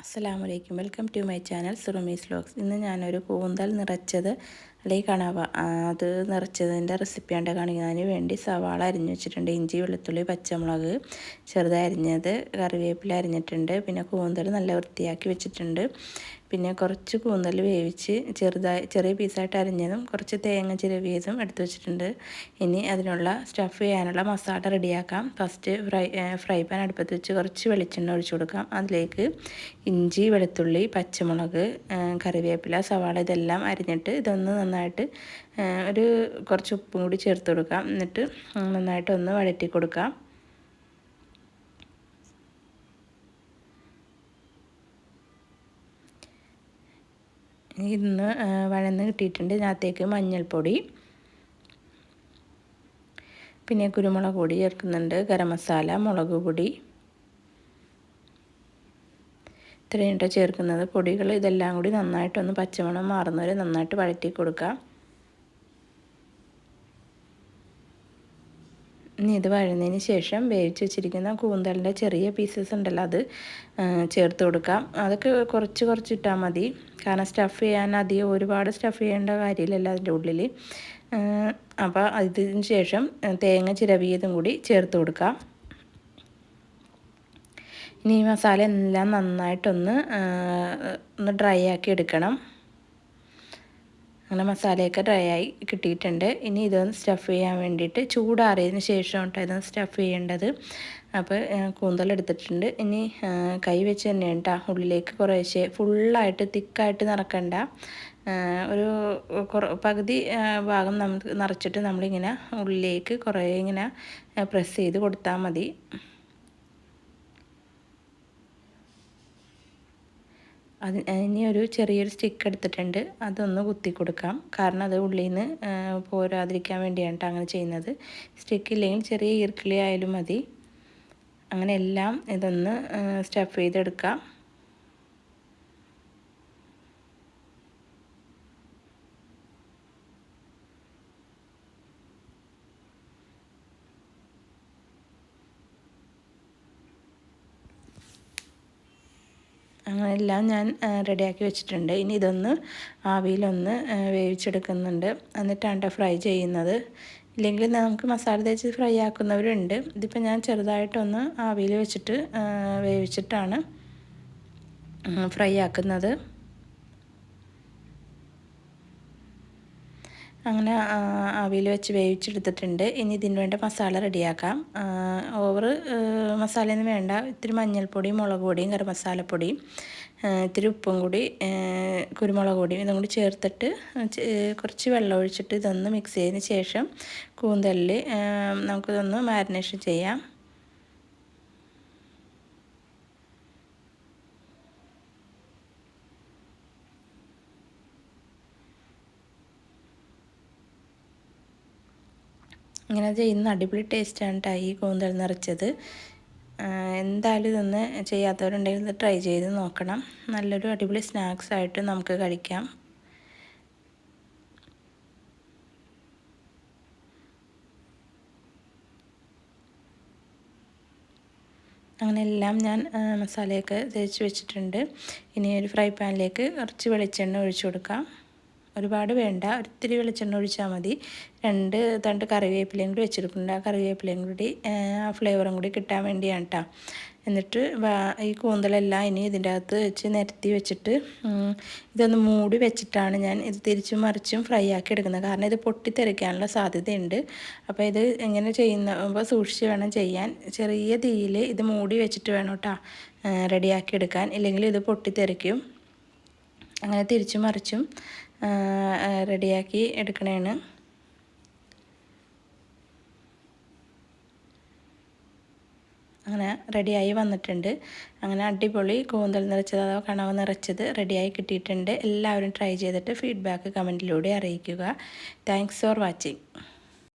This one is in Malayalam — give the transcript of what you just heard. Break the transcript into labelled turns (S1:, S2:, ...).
S1: അസ്സലാമലൈക്കും. Welcome to my channel Surumi's vlogs. ഇന്ന് ഞാനൊരു കൂന്തൽ നിറച്ചത് അല്ലെങ്കിൽ കണവ അത് നിറച്ചതിൻ്റെ റെസിപ്പിയാണ് കാണിക്കുന്നതിന് വേണ്ടി സവാള അരിഞ്ഞു വെച്ചിട്ടുണ്ട്, ഇഞ്ചി വെളുത്തുള്ളി പച്ചമുളക് ചെറുതായി അരിഞ്ഞത്, കറിവേപ്പില അരിഞ്ഞിട്ടുണ്ട്, പിന്നെ കൂന്തൽ നല്ല വൃത്തിയാക്കി വെച്ചിട്ടുണ്ട്, പിന്നെ കുറച്ച് കൂന്തൽ വേവിച്ച് ചെറിയ പീസായിട്ട് അരിഞ്ഞതും കുറച്ച് തേങ്ങ ചിരവിയതും എടുത്തു വെച്ചിട്ടുണ്ട്. ഇനി അതിനുള്ള സ്റ്റഫ് ചെയ്യാനുള്ള മസാല റെഡിയാക്കാം. ഫസ്റ്റ് ഫ്രൈ പാൻ അടുപ്പത്ത് വെച്ച് കുറച്ച് വെളിച്ചെണ്ണ ഒഴിച്ചു കൊടുക്കാം. അതിലേക്ക് ഇഞ്ചി വെളുത്തുള്ളി പച്ചമുളക് കറിവേപ്പില സവാള ഇതെല്ലാം അരിഞ്ഞിട്ട് ഇതൊന്ന് നന്നായിട്ട് കുറച്ച് ഉപ്പും കൂടി ചേർത്ത് കൊടുക്കാം. എന്നിട്ട് നന്നായിട്ടൊന്ന് വഴറ്റി കൊടുക്കാം. ഇന്ന് വഴന്ന് കിട്ടിയിട്ടുണ്ട്. ഇതിനകത്തേക്ക് മഞ്ഞൾപ്പൊടി, പിന്നെ കുരുമുളക് പൊടി ചേർക്കുന്നുണ്ട്, ഗരം മസാല, മുളക് പൊടി, ഇത്രയും ചേർക്കുന്നത് പൊടികൾ. ഇതെല്ലാം കൂടി നന്നായിട്ടൊന്ന് പച്ചമണം മാറുന്നവരെ നന്നായിട്ട് വഴറ്റി കൊടുക്കാം. ഇനി ഇത് വഴന്നതിന് ശേഷം വേവിച്ച് വെച്ചിരിക്കുന്ന കൂന്തലിൻ്റെ ചെറിയ പീസസ് ഉണ്ടല്ലോ അത് ചേർത്ത് കൊടുക്കാം. അതൊക്കെ കുറച്ച് ഇട്ടാൽ മതി, കാരണം സ്റ്റഫ് ചെയ്യാൻ അധികം ഒരുപാട് സ്റ്റഫ് ചെയ്യേണ്ട കാര്യമില്ലല്ലോ അതിൻ്റെ ഉള്ളിൽ. അപ്പോൾ അതിന് ശേഷം തേങ്ങ ചിരവിയതും കൂടി ചേർത്ത് കൊടുക്കാം. ഇനി ഈ മസാല എല്ലാം നന്നായിട്ടൊന്ന് ഡ്രൈ ആക്കി എടുക്കണം. അങ്ങനെ മസാലയൊക്കെ ഡ്രൈ ആയി കിട്ടിയിട്ടുണ്ട്. ഇനി ഇതൊന്ന് സ്റ്റഫ് ചെയ്യാൻ വേണ്ടിയിട്ട് ചൂടാറിയതിന് ശേഷം കേട്ടോ ഇതൊന്ന് സ്റ്റഫ് ചെയ്യേണ്ടത്. അപ്പോൾ കൂന്തലെടുത്തിട്ടുണ്ട്. ഇനി കൈ വെച്ച് തന്നെ കേട്ടോ ഉള്ളിലേക്ക് കുറേശ്ശെ, ഫുള്ളായിട്ട് തിക്കായിട്ട് നിറക്കണ്ട, ഒരു പകുതി ഭാഗം നമുക്ക് നിറച്ചിട്ട് നമ്മളിങ്ങനെ ഉള്ളിലേക്ക് കുറേ ഇങ്ങനെ പ്രസ് ചെയ്ത് കൊടുത്താൽ മതി. ഇനി ഒരു ചെറിയൊരു സ്റ്റിക്ക് എടുത്തിട്ടുണ്ട്, അതൊന്ന് കുത്തി കൊടുക്കാം, കാരണം അത് ഉള്ളിൽ നിന്ന് പോരാതിരിക്കാൻ വേണ്ടിയാണ് അങ്ങനെ ചെയ്യുന്നത്. സ്റ്റിക്ക് ഇല്ലെങ്കിൽ ചെറിയ ഈർക്കിളി ആയാലും മതി. അങ്ങനെ എല്ലാം ഇതൊന്ന് സ്റ്റഫ് ചെയ്തെടുക്കാം. അങ്ങനെ എല്ലാം ഞാൻ റെഡിയാക്കി വെച്ചിട്ടുണ്ട്. ഇനി ഇതൊന്ന് ആവിയിലൊന്ന് വേവിച്ചെടുക്കുന്നുണ്ട്, എന്നിട്ടാണ് ഫ്രൈ ചെയ്യുന്നത്. ഇല്ലെങ്കിൽ നമുക്ക് മസാല തേച്ച് ഫ്രൈ ആക്കുന്നവരുണ്ട്. ഇതിപ്പോൾ ഞാൻ ചെറുതായിട്ടൊന്ന് ആവിയിൽ വെച്ചിട്ട് വേവിച്ചിട്ടാണ് ഫ്രൈ ആക്കുന്നത്. അങ്ങനെ ആവിയിൽ വെച്ച് വേവിച്ചെടുത്തിട്ടുണ്ട്. ഇനി ഇതിന് വേണ്ട മസാല റെഡിയാക്കാം. ഓവർ മസാലയൊന്നും വേണ്ട. ഇത്തിരി മഞ്ഞൾപ്പൊടിയും മുളക് പൊടിയും ഗരം മസാലപ്പൊടിയും ഇത്തിരി ഉപ്പും കൂടി കുരുമുളക് പൊടിയും ഇതും കൂടി ചേർത്തിട്ട് കുറച്ച് വെള്ളം ഒഴിച്ചിട്ട് ഇതൊന്ന് മിക്സ് ചെയ്തതിന് ശേഷം കൂന്തലിൽ നമുക്കിതൊന്ന് മാരിനേഷൻ ചെയ്യാം. ഇങ്ങനെ ചെയ്യുന്ന അടിപൊളി ടേസ്റ്റാണ് കേട്ടോ ഈ കൂന്തൽ നിറച്ചത്. എന്തായാലും ഇതൊന്ന് ചെയ്യാത്തവരുണ്ടെങ്കിൽ ഇത് ട്രൈ ചെയ്ത് നോക്കണം. നല്ലൊരു അടിപൊളി സ്നാക്സ് ആയിട്ട് നമുക്ക് കഴിക്കാം. അങ്ങനെ എല്ലാം ഞാൻ മസാലയൊക്കെ തേച്ച് വെച്ചിട്ടുണ്ട്. ഇനി ഒരു ഫ്രൈ പാനിലേക്ക് കുറച്ച് വെളിച്ചെണ്ണ ഒഴിച്ചു കൊടുക്കാം. ഒരുപാട് വേണ്ട, ഒത്തിരി വെളിച്ചെണ്ണ ഒഴിച്ചാൽ മതി. 2 തണ്ട് കറിവേപ്പിലയും കൂടി വെച്ചെടുക്കുന്നുണ്ട്. ആ കറിവേപ്പിലയും കൂടി ആ ഫ്ലേവറും കൂടി കിട്ടാൻ വേണ്ടിയാണ് കേട്ടോ. എന്നിട്ട് ഈ കൂന്തലെല്ലാം ഇനി ഇതിൻ്റെ അകത്ത് വെച്ച് നിരത്തി വെച്ചിട്ട് ഇതൊന്ന് മൂടി വെച്ചിട്ടാണ് ഞാൻ ഇത് തിരിച്ചും മറിച്ചും ഫ്രൈ ആക്കി എടുക്കുന്നത്, കാരണം ഇത് പൊട്ടിത്തെറിക്കാനുള്ള സാധ്യതയുണ്ട്. അപ്പോൾ ഇത് എങ്ങനെ ചെയ്യുമ്പോൾ സൂക്ഷിച്ച് വേണം ചെയ്യാൻ. ചെറിയ തീയിൽ ഇത് മൂടി വെച്ചിട്ട് വേണം കേട്ടോ റെഡിയാക്കി എടുക്കാൻ, ഇല്ലെങ്കിൽ ഇത് പൊട്ടിത്തെറിക്കും. അങ്ങനെ തിരിച്ചും മറിച്ചും റെഡിയാക്കി എടുക്കണേണ്. അങ്ങനെ റെഡിയായി വന്നിട്ടുണ്ട്. അങ്ങനെ അടിപൊളി കൂന്തൽ നിറച്ചത് അഥവാ കണവ നിറച്ചത് റെഡിയായി കിട്ടിയിട്ടുണ്ട്. എല്ലാവരും ട്രൈ ചെയ്തിട്ട് ഫീഡ്ബാക്ക് കമൻറ്റിലൂടെ അറിയിക്കുക. Thanks for watching.